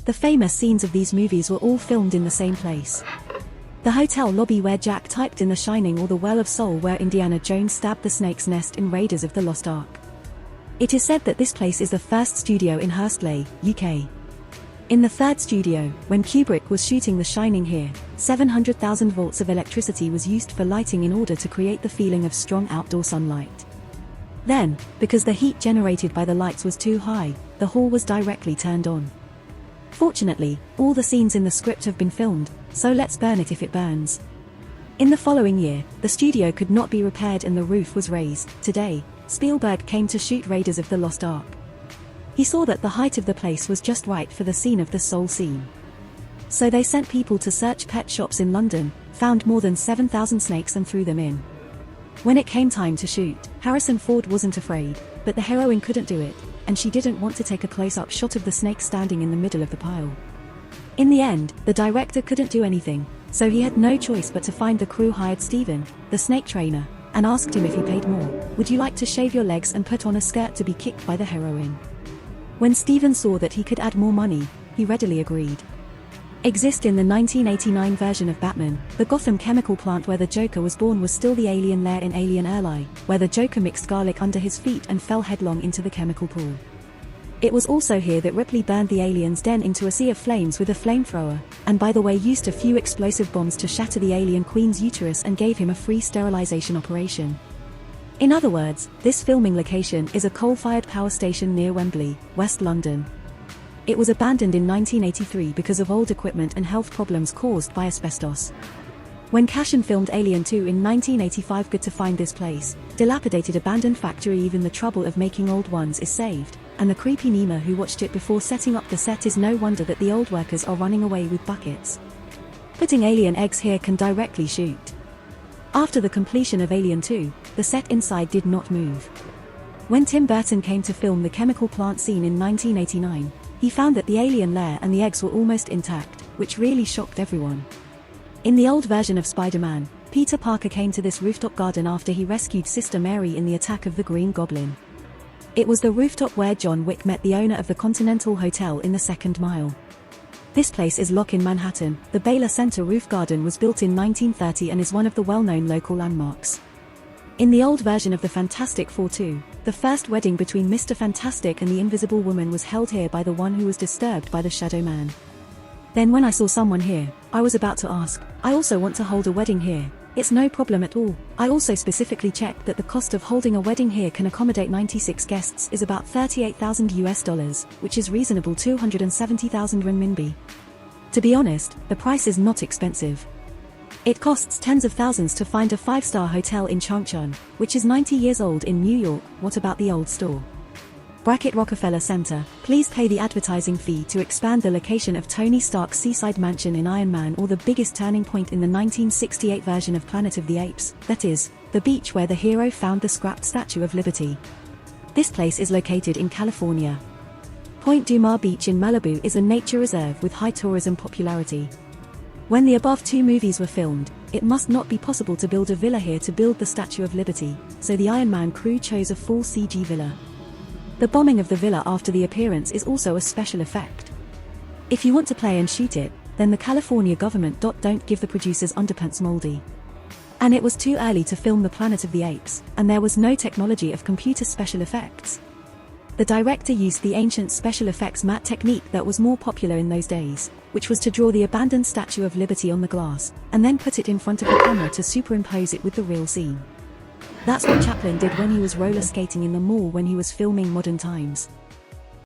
The famous scenes of these movies were all filmed in the same place. The hotel lobby where Jack typed in The Shining, or the Well of Soul where Indiana Jones stabbed the snake's nest in Raiders of the Lost Ark. It is said that this place is the first studio in Hursley, UK. In the third studio, when Kubrick was shooting The Shining here, 700,000 volts of electricity was used for lighting in order to create the feeling of strong outdoor sunlight. Then, because the heat generated by the lights was too high, the hall was directly turned on. Fortunately, all the scenes in the script have been filmed, so let's burn it if it burns. In the following year, the studio could not be repaired and the roof was raised. Today, Spielberg came to shoot Raiders of the Lost Ark. He saw that the height of the place was just right for the scene of the soul scene. So they sent people to search pet shops in London, found more than 7,000 snakes and threw them in. When it came time to shoot, Harrison Ford wasn't afraid, but the heroine couldn't do it, and she didn't want to take a close-up shot of the snake standing in the middle of the pile. In the end, the director couldn't do anything, so he had no choice but to find the crew hired Steven, the snake trainer, and asked him if he paid more. Would you like to shave your legs and put on a skirt to be kicked by the heroine? When Steven saw that he could add more money, he readily agreed. Exist in the 1989 version of Batman, the Gotham chemical plant where the Joker was born was still the alien lair in Alien Early, where the Joker mixed garlic under his feet and fell headlong into the chemical pool. It was also here that Ripley burned the alien's den into a sea of flames with a flamethrower, and by the way used a few explosive bombs to shatter the alien queen's uterus and gave him a free sterilization operation. In other words, this filming location is a coal-fired power station near Wembley, West London. It was abandoned in 1983 because of old equipment and health problems caused by asbestos. When Cashin filmed Alien 2 in 1985, good to find this place, dilapidated abandoned factory. Even the trouble of making old ones is saved, and the creepy Nemo who watched it before setting up the set is no wonder that the old workers are running away with buckets. Putting alien eggs here can directly shoot. After the completion of Alien 2, the set inside did not move. When Tim Burton came to film the chemical plant scene in 1989, he found that the alien lair and the eggs were almost intact, which really shocked everyone. In the old version of Spider-Man, Peter Parker came to this rooftop garden after he rescued Sister Mary in the attack of the Green Goblin. It was the rooftop where John Wick met the owner of the Continental Hotel in the Second Mile. This place is Lock in Manhattan. The Baylor Center roof garden was built in 1930 and is one of the well-known local landmarks. In the old version of the Fantastic Four 2, the first wedding between Mr. Fantastic and the Invisible Woman was held here by the one who was disturbed by the Shadow Man. Then when I saw someone here, I was about to ask, I also want to hold a wedding here. It's no problem at all. I also specifically checked that the cost of holding a wedding here can accommodate 96 guests is about $38,000, which is reasonable 270,000 renminbi. To be honest, the price is not expensive. It costs tens of thousands to find a 5-star hotel in Changchun, which is 90 years old in New York. What about the old store? Rockefeller Center, please pay the advertising fee to expand the location of Tony Stark's seaside mansion in Iron Man, or the biggest turning point in the 1968 version of Planet of the Apes, that is, the beach where the hero found the scrapped Statue of Liberty. This place is located in California. Point du Mar Beach in Malibu is a nature reserve with high tourism popularity. When the above two movies were filmed, it must not be possible to build a villa here to build the Statue of Liberty, so the Iron Man crew chose a full CG villa. The bombing of the villa after the appearance is also a special effect. If you want to play and shoot it, then the California government don't give the producers underpants moldy. And it was too early to film the Planet of the Apes, and there was no technology of computer special effects. The director used the ancient special effects matte technique that was more popular in those days, which was to draw the abandoned Statue of Liberty on the glass, and then put it in front of the camera to superimpose it with the real scene. That's what Chaplin did when he was roller skating in the mall when he was filming Modern Times.